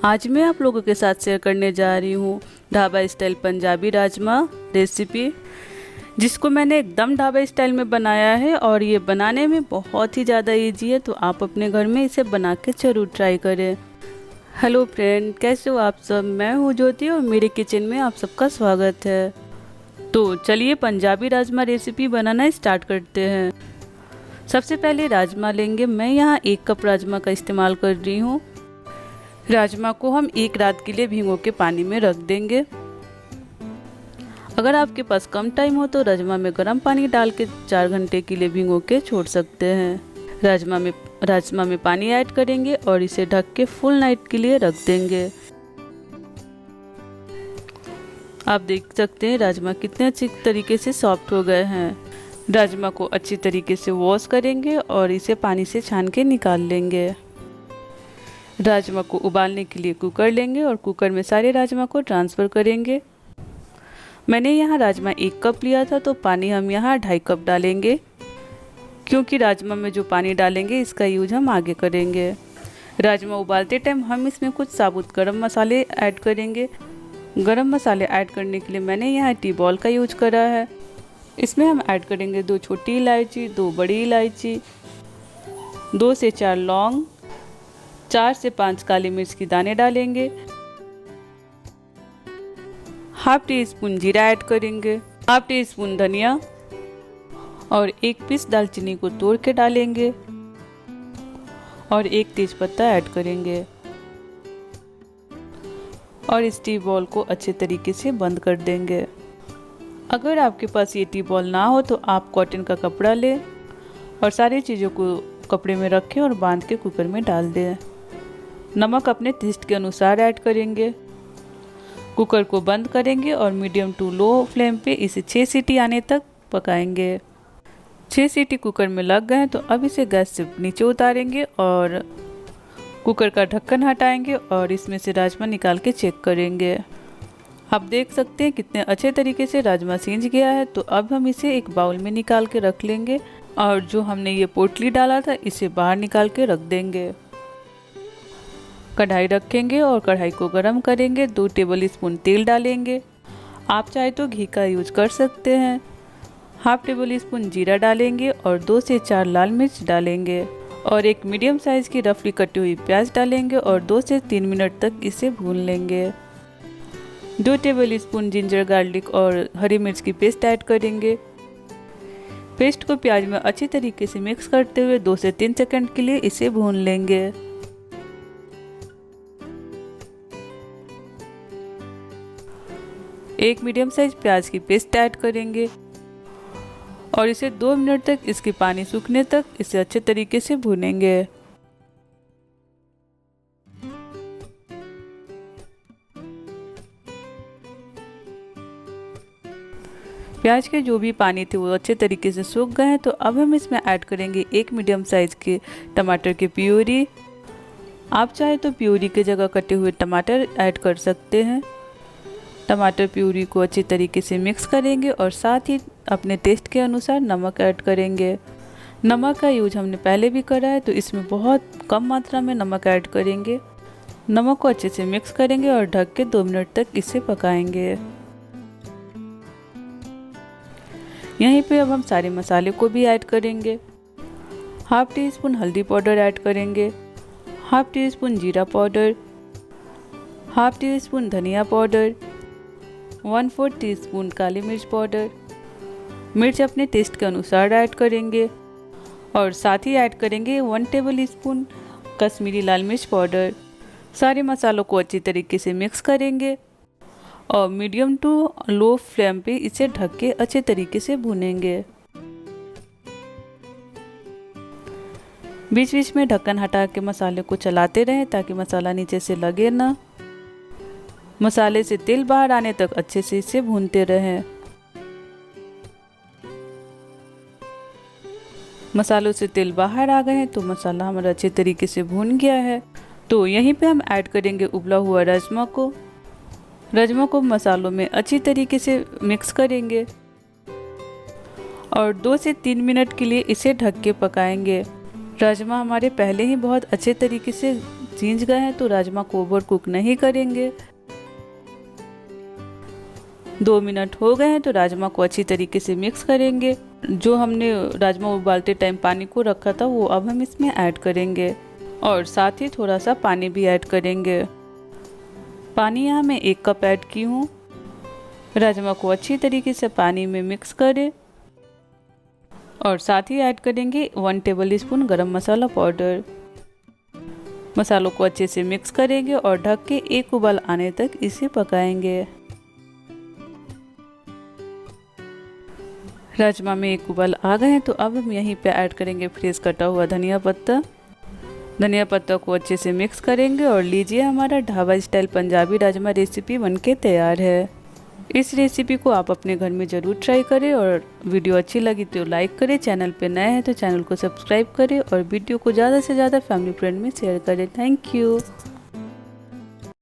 आज मैं आप लोगों के साथ शेयर करने जा रही हूँ ढाबा स्टाइल पंजाबी राजमा रेसिपी, जिसको मैंने एकदम ढाबा स्टाइल में बनाया है और ये बनाने में बहुत ही ज़्यादा इजी है। तो आप अपने घर में इसे बना के ज़रूर ट्राई करें। हेलो फ्रेंड, कैसे हो आप सब? मैं हूँ ज्योति और मेरे किचन में आप सबका स्वागत है। तो चलिए पंजाबी राजमा रेसिपी बनाना स्टार्ट करते हैं। सबसे पहले राजमा लेंगे। मैं यहाँ 1 कप राजमा का इस्तेमाल कर रही हूँ। राजमा को हम 1 रात के लिए भिगो के पानी में रख देंगे। अगर आपके पास कम टाइम हो तो राजमा में गर्म पानी डाल के 4 घंटे के लिए भिगो के छोड़ सकते हैं। राजमा में पानी ऐड करेंगे और इसे ढक के फुल नाइट के लिए रख देंगे। आप देख सकते हैं राजमा कितने अच्छी तरीके से सॉफ्ट हो गए हैं। राजमा को अच्छी तरीके से वॉश करेंगे और इसे पानी से छान के निकाल लेंगे। राजमा को उबालने के लिए कुकर लेंगे और कुकर में सारे राजमा को ट्रांसफ़र करेंगे। मैंने यहाँ राजमा 1 कप लिया था तो पानी हम यहाँ 2.5 कप डालेंगे, क्योंकि राजमा में जो पानी डालेंगे इसका यूज हम आगे करेंगे। राजमा उबालते टाइम हम इसमें कुछ साबुत गरम मसाले ऐड करेंगे। गरम मसाले ऐड करने के लिए मैंने यहाँ टी बॉल का यूज करा है। इसमें हम ऐड करेंगे 2 छोटी इलायची, 2 बड़ी इलायची, 2 से 4 लौंग, 4 से 5 काली मिर्च की दाने डालेंगे। हाफ टी स्पून जीरा ऐड करेंगे, हाफ टी स्पून धनिया और 1 पीस दालचीनी को तोड़ के डालेंगे और 1 तेज पत्ता ऐड करेंगे और इस टी बॉल को अच्छे तरीके से बंद कर देंगे। अगर आपके पास ये टी बॉल ना हो तो आप कॉटन का कपड़ा लें और सारी चीज़ों को कपड़े में रखें और बांध के कुकर में डाल दें। नमक अपने टेस्ट के अनुसार ऐड करेंगे। कुकर को बंद करेंगे और मीडियम टू लो फ्लेम पे इसे 6 सीटी आने तक पकाएंगे। 6 सीटी कुकर में लग गए तो अब इसे गैस से नीचे उतारेंगे और कुकर का ढक्कन हटाएंगे और इसमें से राजमा निकाल के चेक करेंगे। आप देख सकते हैं कितने अच्छे तरीके से राजमा सींच गया है। तो अब हम इसे एक बाउल में निकाल के रख लेंगे और जो हमने ये पोटली डाला था इसे बाहर निकाल के रख देंगे। कढ़ाई रखेंगे और कढ़ाई को गरम करेंगे। 2 टेबल स्पून तेल डालेंगे। आप चाहे तो घी का यूज कर सकते हैं। हाफ टेबल स्पून जीरा डालेंगे और 2 से 4 लाल मिर्च डालेंगे और एक मीडियम साइज़ की रफली कटी हुई प्याज डालेंगे और 2 से 3 मिनट तक इसे भून लेंगे। 2 टेबल स्पून जिंजर गार्लिक और हरी मिर्च की पेस्ट ऐड करेंगे। पेस्ट को प्याज में अच्छी तरीके से मिक्स करते हुए 2 से 3 सेकंड के लिए इसे भून लेंगे। एक मीडियम साइज प्याज की पेस्ट ऐड करेंगे और इसे 2 मिनट तक इसके पानी सूखने तक इसे अच्छे तरीके से भूनेंगे। प्याज के जो भी पानी थे वो अच्छे तरीके से सूख गए हैं। तो अब हम इसमें ऐड करेंगे 1 मीडियम साइज के टमाटर की प्यूरी। आप चाहे तो प्यूरी की जगह कटे हुए टमाटर ऐड कर सकते हैं। टमाटर प्यूरी को अच्छी तरीके से मिक्स करेंगे और साथ ही अपने टेस्ट के अनुसार नमक ऐड करेंगे। नमक का यूज हमने पहले भी करा है तो इसमें बहुत कम मात्रा में नमक ऐड करेंगे। नमक को अच्छे से मिक्स करेंगे और ढक के 2 मिनट तक इसे पकाएंगे। यहीं पे अब हम सारे मसाले को भी ऐड करेंगे। हाफ टी स्पून हल्दी पाउडर ऐड करेंगे, हाफ टी स्पून जीरा पाउडर, हाफ टी स्पून धनिया पाउडर, 1/4 टीस्पून काली मिर्च पाउडर। मिर्च अपने टेस्ट के अनुसार ऐड करेंगे और साथ ही ऐड करेंगे 1 टेबल स्पून कश्मीरी लाल मिर्च पाउडर। सारे मसालों को अच्छी तरीके से मिक्स करेंगे और मीडियम टू लो फ्लेम पे इसे ढक के अच्छे तरीके से भूनेंगे। बीच बीच में ढक्कन हटा के मसाले को चलाते रहें ताकि मसाला नीचे से लगे ना। मसाले से तेल बाहर आने तक अच्छे से इसे भूनते रहें। मसालों से तेल बाहर आ गए हैं तो मसाला हमारा अच्छे तरीके से भून गया है। तो यहीं पे हम ऐड करेंगे उबला हुआ राजमा को। राजमा को मसालों में अच्छी तरीके से मिक्स करेंगे और 2 से 3 मिनट के लिए इसे ढक के पकाएंगे। राजमा हमारे पहले ही बहुत अच्छे तरीके से सींच गए हैं तो राजमा को ओवर कुक नहीं करेंगे। 2 मिनट हो गए हैं तो राजमा को अच्छी तरीके से मिक्स करेंगे। जो हमने राजमा उबालते टाइम पानी को रखा था वो अब हम इसमें ऐड करेंगे और साथ ही थोड़ा सा पानी भी ऐड करेंगे। पानी यहाँ मैं 1 कप ऐड की हूँ। राजमा को अच्छी तरीके से पानी में मिक्स करें और साथ ही ऐड करेंगे 1 टेबल स्पून गरम मसाला पाउडर। मसालों को अच्छे से मिक्स करेंगे और ढक के 1 उबाल आने तक इसे पकाएंगे। राजमा में 1 उबाल आ गए हैं तो अब हम यहीं पे ऐड करेंगे फ्रेश कटा हुआ धनिया पत्ता। धनिया पत्ता को अच्छे से मिक्स करेंगे और लीजिए हमारा ढाबा स्टाइल पंजाबी राजमा रेसिपी बनके तैयार है। इस रेसिपी को आप अपने घर में ज़रूर ट्राई करें और वीडियो अच्छी लगी तो लाइक करें, चैनल पे नए हैं तो चैनल को सब्सक्राइब करें और वीडियो को ज़्यादा से ज़्यादा फैमिली फ्रेंड में शेयर करें। Thank you.